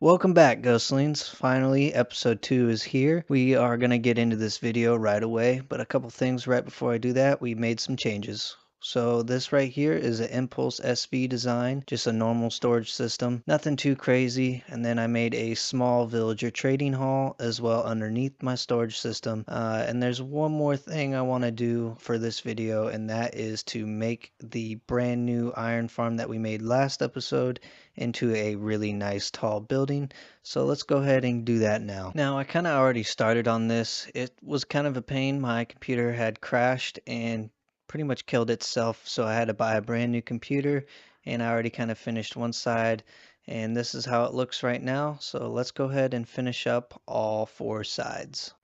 Welcome back, Ghostlings. Finally, episode 2 is here. We are going to get into this video right away, but a couple things right before I do that, we made some changes. So this right here is an Impulse SV design, just a normal storage system, nothing too crazy. And then I made a small villager trading hall as well underneath my storage system. And there's one more thing I want to do for this video, and that is to make the brand new iron farm that we made last episode into a really nice tall building. So let's go ahead and do that now. Now I kind of already started on this. It was kind of a pain. My computer had crashed and pretty much killed itself, so I had to buy a brand new computer, and I already kind of finished one side, and this is how it looks right now. So let's go ahead and finish up all 4 sides.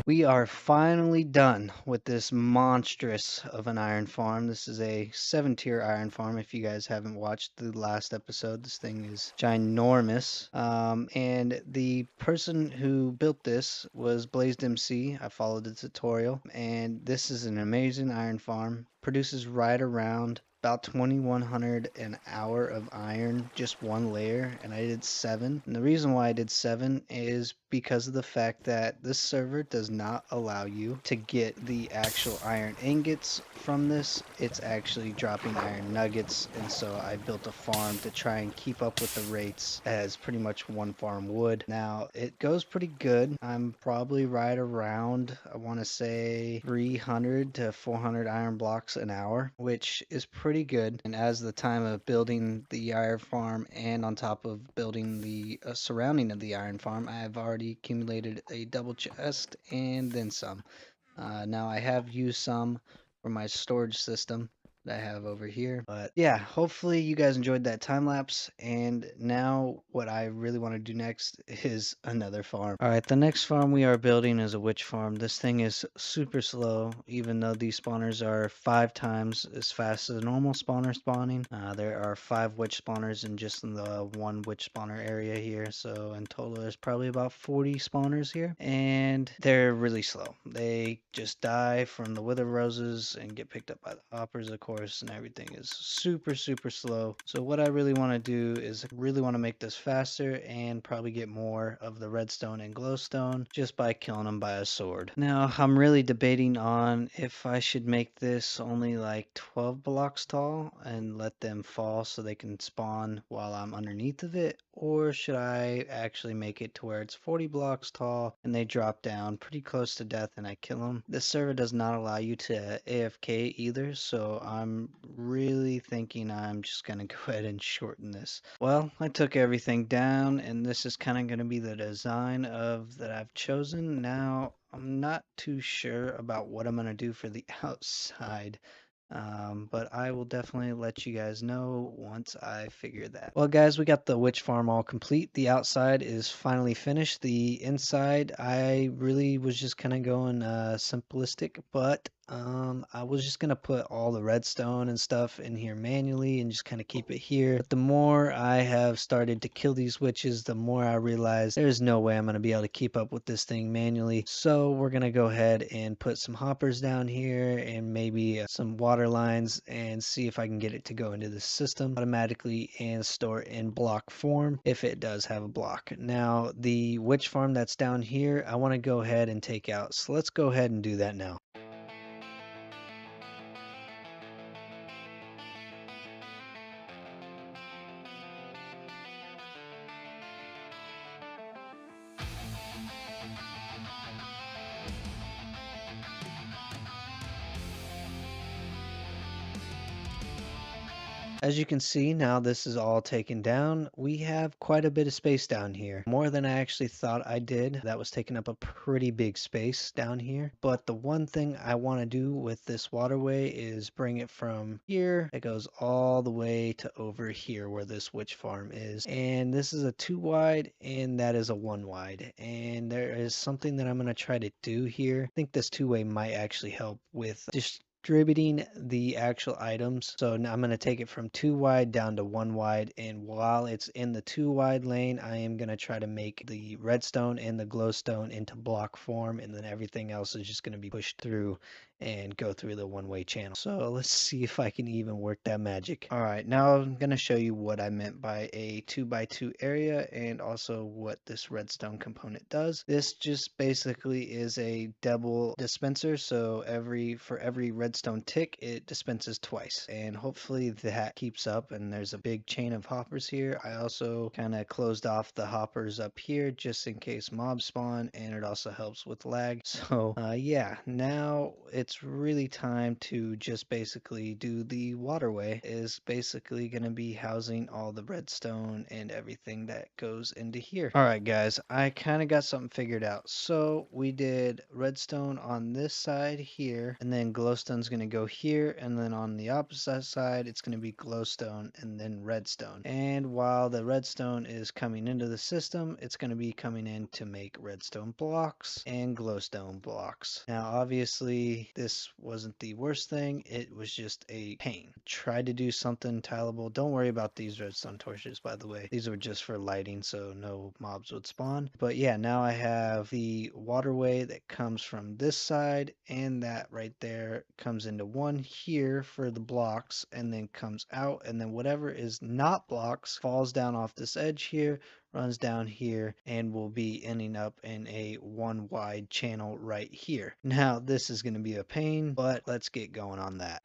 We are finally done with this monstrous of an iron farm. This is a 7-tier iron farm. If you guys haven't watched the last episode, this thing is ginormous. And the person who built this was Blazed MC. I followed the tutorial, and this is an amazing iron farm. Produces right around about 2100 an hour of iron, just one layer, and I did 7. And the reason why I did 7 is because of the fact that this server does not allow you to get the actual iron ingots from this. It's actually dropping iron nuggets, and so I built a farm to try and keep up with the rates as pretty much one farm would. Now it goes pretty good. I'm probably right around, I want to say 300 to 400 iron blocks an hour, which is pretty good. And as the time of building the iron farm and on top of building the surrounding of the iron farm, I have already accumulated a double chest and then some. Now I have used some for my storage system that I have over here. But yeah, hopefully you guys enjoyed that time lapse. And now what I really want to do next is another farm. All right, the next farm we are building is a witch farm. This thing is super slow, even though these spawners are 5 times as fast as a normal spawner spawning. There are 5 witch spawners in just the one witch spawner area here. So in total, there's probably about 40 spawners here, and they're really slow. They just die from the wither roses and get picked up by the hoppers, of course, and everything is super slow. So what I really want to do is really want to make this faster and probably get more of the redstone and glowstone just by killing them by a sword. Now I'm really debating on if I should make this only like 12 blocks tall and let them fall so they can spawn while I'm underneath of it, or should I actually make it to where it's 40 blocks tall and they drop down pretty close to death and I kill them. This server does not allow you to AFK either, so I'm really thinking I'm just going to go ahead and shorten this. Well, I took everything down, and this is kind of going to be the design of that I've chosen. Now, I'm not too sure about what I'm going to do for the outside. But I will definitely let you guys know once I figure that. Well, guys, we got the witch farm all complete. The outside is finally finished. The inside, I really was just kind of going simplistic, but I was just gonna put all the redstone and stuff in here manually and just kind of keep it here. But the more I have started to kill these witches, the more I realize there's no way I'm gonna be able to keep up with this thing manually. So we're gonna go ahead and put some hoppers down here and maybe some water lines and see if I can get it to go into the system automatically and store in block form if it does have a block. Now the witch farm that's down here, I want to go ahead and take out. So let's go ahead and do that now. As you can see, now this is all taken down. We have quite a bit of space down here. More than I actually thought I did. That was taking up a pretty big space down here. But the one thing I want to do with this waterway is bring it from here. It goes all the way to over here where this witch farm is. And this is a 2 wide and that is a 1 wide. And there is something that I'm going to try to do here. I think this 2-way might actually help with distributing the actual items. So now I'm going to take it from 2 wide down to 1 wide, and while it's in the 2 wide lane, I am going to try to make the redstone and the glowstone into block form, and then everything else is just going to be pushed through and go through the one-way channel. So let's see if I can even work that magic. All right, now I'm going to show you what I meant by a 2x2 area and also what this redstone component does. This just basically is a double dispenser, so for every redstone tick it dispenses twice, and hopefully that keeps up. And there's a big chain of hoppers here. I also kind of closed off the hoppers up here just in case mobs spawn, and it also helps with lag. So yeah, now it's really time to just basically do the waterway. Is basically going to be housing all the redstone and everything that goes into here. All right guys, I kind of got something figured out. So we did redstone on this side here, and then glowstone's going to go here, and then on the opposite side it's going to be glowstone and then redstone. And while the redstone is coming into the system, it's going to be coming in to make redstone blocks and glowstone blocks. Now obviously this wasn't the worst thing, it was just a pain. Tried to do something tileable. Don't worry about these redstone torches, by the way. These were just for lighting so no mobs would spawn. But yeah, now I have the waterway that comes from this side, and that right there comes into one here for the blocks, and then comes out, and then whatever is not blocks falls down off this edge here, runs down here, and will be ending up in a 1 wide channel right here. Now this is going to be a pain, but let's get going on that.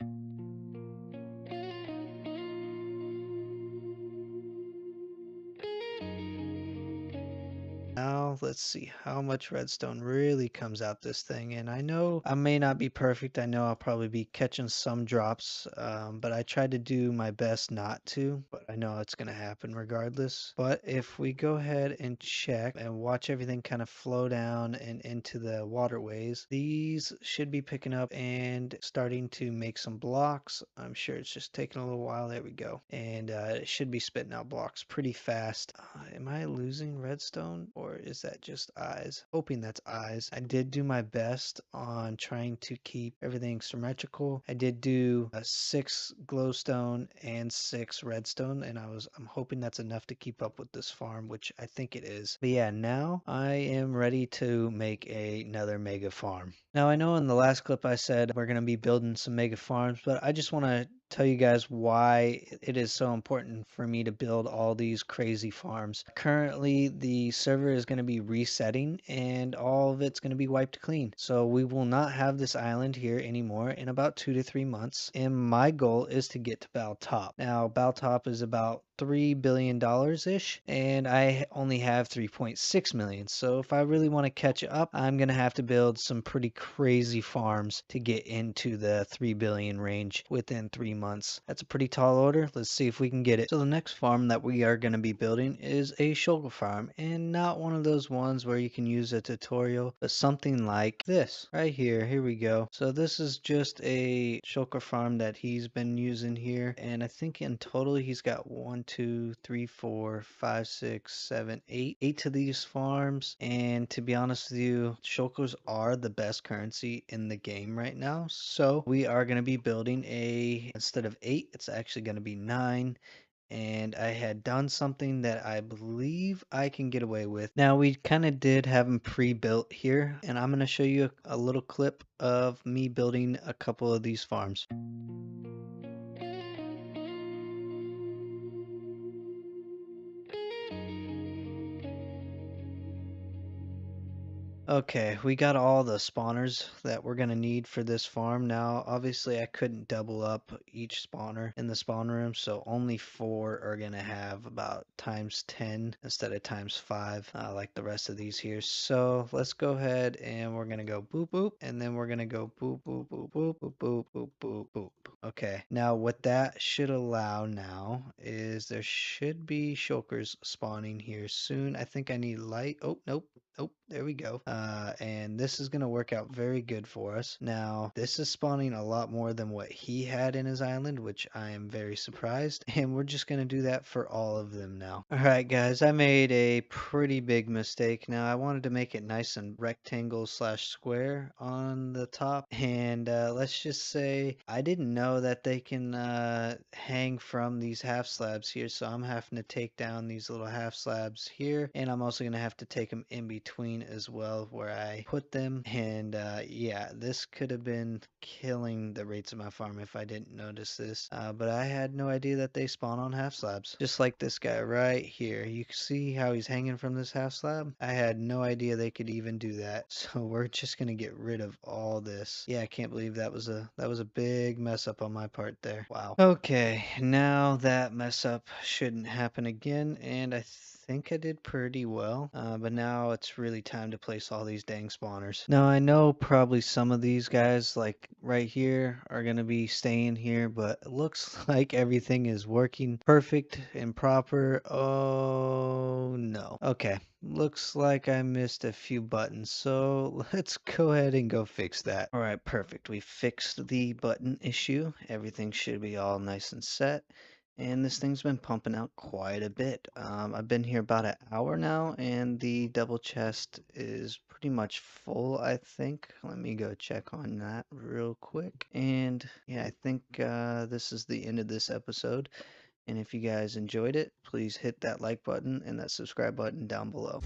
Now let's see how much redstone really comes out this thing. And I know I may not be perfect. I know I'll probably be catching some drops, but I tried to do my best not to. But I know it's going to happen regardless. But if we go ahead and check and watch everything kind of flow down and into the waterways, these should be picking up and starting to make some blocks. I'm sure it's just taking a little while. There we go. And it should be spitting out blocks pretty fast. Am I losing redstone, or is that just eyes? Hoping that's eyes. I did do my best on trying to keep everything symmetrical. I did do 6 glowstone and 6 redstone, and I'm hoping that's enough to keep up with this farm, which I think it is. But yeah, now I am ready to make another mega farm. Now I know in the last clip I said we're going to be building some mega farms, but I just want to tell you guys why it is so important for me to build all these crazy farms. Currently, the server is going to be resetting and all of it's going to be wiped clean. So we will not have this island here anymore in about 2 to 3 months. And my goal is to get to Baltop. Now, Baltop is about $3 billion ish, and I only have 3.6 million. So if I really want to catch up, I'm going to have to build some pretty crazy farms to get into the 3 billion range within 3 months. That's a pretty tall order. Let's see if we can get it. So the next farm that we are going to be building is a shulker farm, and not one of those ones where you can use a tutorial, but something like this right here. Here we go. So this is just a shulker farm that he's been using here, and I think in total he's got 1, 2, 3, 4, 5, 6, 7, 8. 8 of these farms, and to be honest with you, shulkers are the best currency in the game right now. So we are going to be building instead of 8, it's actually going to be 9. And I had done something that I believe I can get away with. Now we kind of did have them pre-built here, and I'm going to show you a little clip of me building a couple of these farms. Okay, we got all the spawners that we're gonna need for this farm. Now, obviously, I couldn't double up each spawner in the spawn room, so only four are gonna have about times 10 instead of times 5, like the rest of these here. So let's go ahead and we're gonna go boop boop, and then we're gonna go boop boop boop boop boop boop boop boop boop. Okay, now what that should allow now is there should be shulkers spawning here soon. I think I need light. Oh, nope. Oh, there we go. And this is going to work out very good for us. Now, this is spawning a lot more than what he had in his island, which I am very surprised. And we're just going to do that for all of them now. All right, guys, I made a pretty big mistake. Now, I wanted to make it nice and rectangle slash square on the top. And let's just say I didn't know that they can hang from these half slabs here. So I'm having to take down these little half slabs here. And I'm also going to have to take them in between as well where I put them. And yeah, this could have been killing the rates of my farm if I didn't notice this. But I had no idea that they spawn on half slabs. Just like this guy right here. You can see how he's hanging from this half slab? I had no idea they could even do that. So we're just gonna get rid of all this. Yeah, I can't believe that was a big mess up on my part there. Wow. Okay, now that mess up shouldn't happen again, and I think I did pretty well. But now it's really time to place all these dang spawners. Now I know probably some of these guys, like right here, are gonna be staying here, but it looks like everything is working perfect and proper. Oh no. Okay, looks like I missed a few buttons, so let's go ahead and go fix that. All right, perfect. We fixed the button issue. Everything should be all nice and set. And this thing's been pumping out quite a bit. I've been here about an hour now, and the double chest is pretty much full, I think. Let me go check on that real quick. And yeah, I think this is the end of this episode. And if you guys enjoyed it, please hit that like button and that subscribe button down below.